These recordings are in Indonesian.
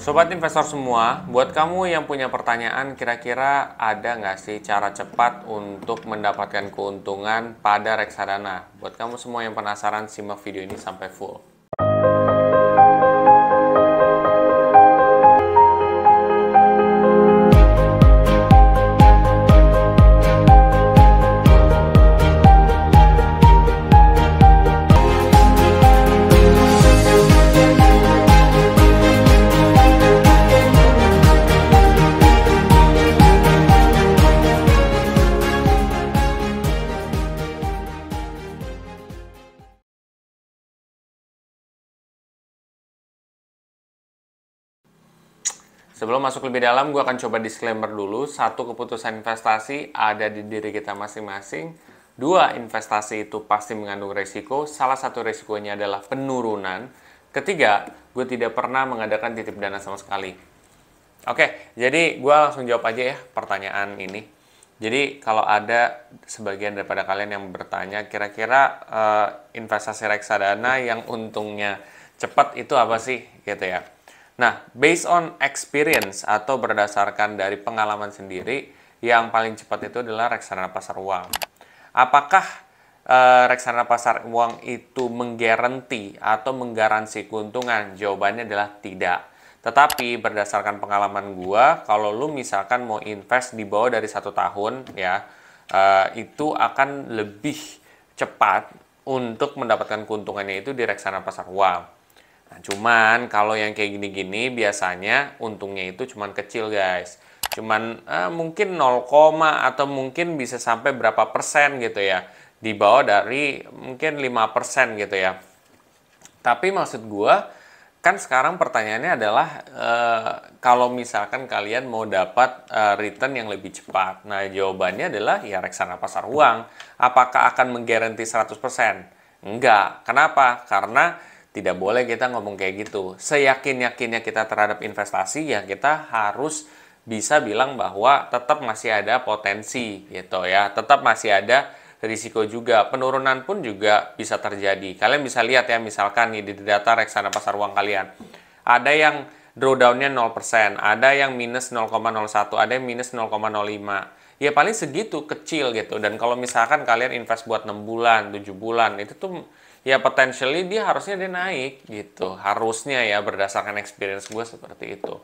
Sobat investor semua, buat kamu yang punya pertanyaan, kira-kira ada nggak sih cara cepat untuk mendapatkan keuntungan pada reksadana? Buat kamu semua yang penasaran, simak video ini sampai full. Sebelum masuk lebih dalam, gue akan coba disclaimer dulu. Satu, keputusan investasi ada di diri kita masing-masing. Dua, investasi itu pasti mengandung resiko. Salah satu resikonya adalah penurunan. Ketiga, gue tidak pernah mengadakan titip dana sama sekali. Oke, jadi gue langsung jawab aja ya pertanyaan ini. Jadi kalau ada sebagian daripada kalian yang bertanya, kira-kira investasi reksadana yang untungnya cepat itu apa sih? Gitu ya. Nah, based on experience atau berdasarkan dari pengalaman sendiri, yang paling cepat itu adalah reksadana pasar uang. Apakah reksadana pasar uang itu menggaranti atau menggaransi keuntungan? Jawabannya adalah tidak. Tetapi berdasarkan pengalaman gua, kalau lu misalkan mau invest di bawah dari 1 tahun, ya, itu akan lebih cepat untuk mendapatkan keuntungannya itu di reksadana pasar uang. Nah, cuman kalau yang kayak gini-gini biasanya untungnya itu cuman kecil, guys. Cuman mungkin 0, atau mungkin bisa sampai berapa persen gitu ya. Di bawah dari mungkin 5% gitu ya. Tapi maksud gua, kan sekarang pertanyaannya adalah kalau misalkan kalian mau dapat return yang lebih cepat. Nah, jawabannya adalah ya reksadana pasar uang. Apakah akan menggaranti 100%? Enggak. Kenapa? Karena tidak boleh kita ngomong kayak gitu. Seyakin-yakinnya kita terhadap investasi, ya kita harus bisa bilang bahwa tetap masih ada potensi gitu ya. Tetap masih ada risiko juga. Penurunan pun juga bisa terjadi. Kalian bisa lihat ya, misalkan nih di data reksadana pasar uang kalian. Ada yang drawdown-nya 0%, ada yang minus 0,01, ada yang minus 0,05. Ya paling segitu, kecil gitu. Dan kalau misalkan kalian invest buat 6 bulan, 7 bulan, itu tuh ya potentially dia naik gitu. Harusnya ya, berdasarkan experience gue seperti itu.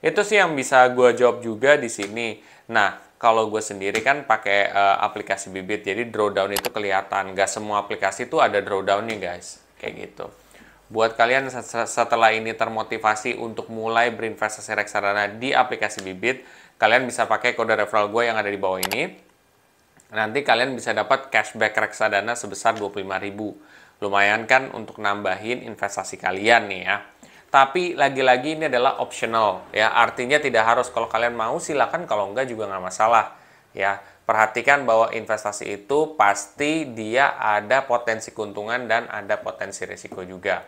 Itu sih yang bisa gue jawab juga di sini. Nah, kalau gue sendiri kan pakai aplikasi Bibit, jadi drawdown itu kelihatan. Gak semua aplikasi itu ada drawdown-nya, guys. Kayak gitu. Buat kalian setelah ini termotivasi untuk mulai berinvestasi reksadana di aplikasi Bibit, kalian bisa pakai kode referral gue yang ada di bawah ini. Nanti kalian bisa dapat cashback reksadana sebesar 25.000. Lumayan kan untuk nambahin investasi kalian nih ya. Tapi lagi-lagi ini adalah optional ya. Artinya tidak harus, kalau kalian mau silakan, kalau enggak juga nggak masalah ya. Perhatikan bahwa investasi itu pasti dia ada potensi keuntungan dan ada potensi risiko juga.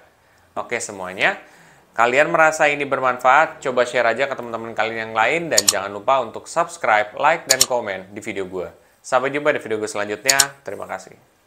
Oke semuanya. Kalian merasa ini bermanfaat, coba share aja ke teman-teman kalian yang lain, dan jangan lupa untuk subscribe, like, dan komen di video gue. Sampai jumpa di video gue selanjutnya. Terima kasih.